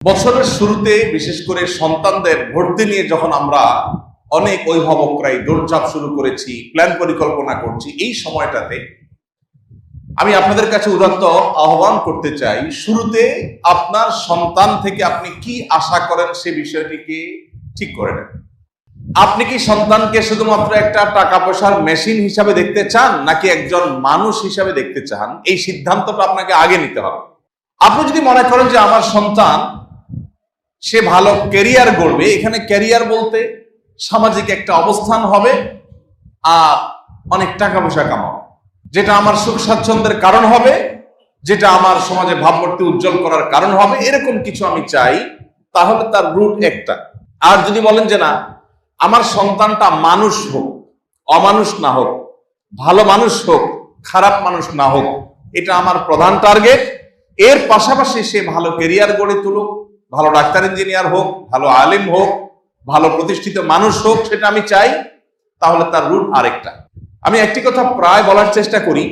বছরের শুরুতে বিশেষ করে সন্তানদের ভর্তি নিয়ে যখন আমরা অনেক অভিভাবকরাই দৌড়ঝাঁপ শুরু করেছি, প্ল্যান পরিকল্পনা করছি, এই সময়টাতে আমি আপনাদের কাছে উদাত্ত আহ্বান করতে চাই, শুরুতে আপনার সন্তান থেকে আপনি কি আশা করেন সে বিষয়টিকে ঠিক করে নেন। আপনি কি সন্তানকে শুধুমাত্র একটা টাকা পয়সার মেশিন হিসাবে দেখতে চান, নাকি একজন মানুষ হিসাবে দেখতে চান? এই সিদ্ধান্তটা আপনাকে আগে নিতে হবে। আপনি যদি মনে করেন যে আমার সন্তান সে ভালো ক্যারিয়ার গড়বে, এখানে ক্যারিয়ার বলতে সামাজিক একটা অবস্থান হবে আর অনেক টাকা পয়সা কামাবো, যেটা আমার সুখ স্বাচ্ছন্দ্যের কারণ হবে, যেটা আমার সমাজে ভাবমূর্তি উজ্জ্বল করার কারণ হবে, এরকম কিছু আমি চাই, তাহলে তার রুট একটা। আর যদি বলেন যে না, আমার সন্তানটা মানুষ হোক, অমানুষ না হোক, ভালো মানুষ হোক, খারাপ মানুষ না হোক, এটা আমার প্রধান টার্গেট। এর পাশাপাশি সে ভালো ক্যারিয়ার গড়ে তুলুক, ভালো ডাক্তার ইঞ্জিনিয়ার হোক, ভালো আলিম হোক, ভালো প্রতিষ্ঠিত মানুষ হোক, সেটা আমি চাই, তাহলে তার রুট আরেকটা। আমি একটি কথা প্রায় বলার চেষ্টা করি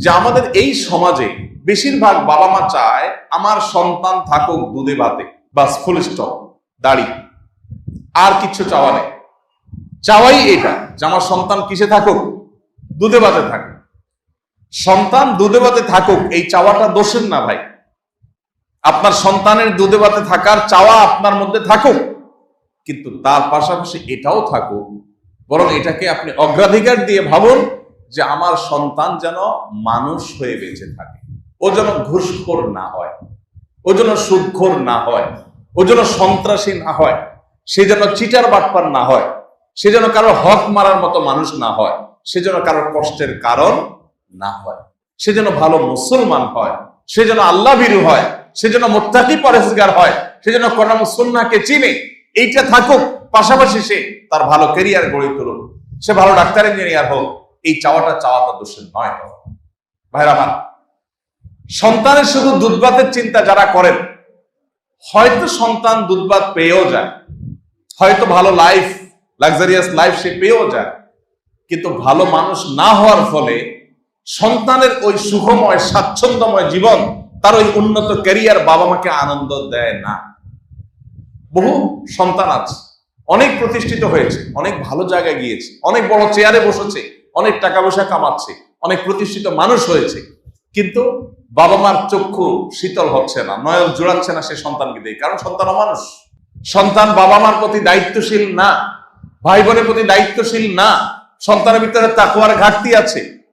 যে আমাদের এই সমাজে বেশিরভাগ বাবা মা চায় আমার সন্তান থাকুক দুধে ভাতে, বাস, ফুল স্টপ, দাড়ি, আর কিছু চাওয়া নেই। চাওয়াই এটা যে আমার সন্তান কিসে থাকুক? দুধে ভাতে থাকুক। সন্তান দুধে ভাতে থাকুক, এই চাওয়াটা দোষের না ভাই। আপনার সন্তানের দুধে ভাতে থাকার চাওয়া আপনার মধ্যে থাকুক, কিন্তু তার পাশাপাশি এটাও থাকুক, বরং এটাকে আপনি অগ্রাধিকার দিয়ে ভাবুন যে আমার সন্তান যেন মানুষ হয়ে বেঁচে থাকে। ও যেন ঘুষখোর না হয়, ও যেন সুদখোর না হয়, ও যেন সন্ত্রাসী না হয়, সে যেন চিটার বাটপার না হয়, সে যেন কারো হক মারার মতো মানুষ না হয়, সে যেন কারোর কষ্টের কারণ না হয়, সে যেন ভালো মুসলমান হয়, সে যেন আল্লাহ ভীরু হয়, সে যেন মুত্তাকি পরহেজগার হয়, সে যেন কোরআন ও সুন্নাহকে চিনে। এইটা থাকুক, পাশাপাশি সে তার ভালো ক্যারিয়ার গড়ে তুলুক, সে ভালো ডাক্তার ইঞ্জিনিয়ার হোক। এই চাওয়াটা দোষের নয় ভাইরা আমার। সন্তানের শুধু দুধভাতের চিন্তা যারা করেন, হয়তো সন্তান দুধভাত পেয়েও যায়, হয়তো ভালো লাইফ, লাক্সারিয়াস লাইফ সে পেয়েও যায়, কিন্তু ভালো মানুষ না হওয়ার ফলে সন্তানের ওই সুখময় স্বাচ্ছন্দ্যময় জীবন, তার ওই উন্নত ক্যারিয়ার বাবা মাকে আনন্দ দেয় না। বহু সন্তান আছে, অনেক প্রতিষ্ঠিত হয়েছে, অনেক ভালো জায়গায় গিয়েছে, অনেক বড় চেয়ারে বসেছে, অনেক টাকা পয়সা কামাচ্ছে, অনেক প্রতিষ্ঠিত মানুষ হয়েছে, কিন্তু বাবা মার চক্ষু শীতল হচ্ছে না, নয়ন জোড়াচ্ছে না সে সন্তানকে দিয়ে। কারণ সন্তান অমানুষ। সন্তান বাবা মার প্রতি দায়িত্বশীল না, ভাই বোনের প্রতি দায়িত্বশীল না, সন্তানের ভিতরে তাকওয়ার ঘাটতি আছে।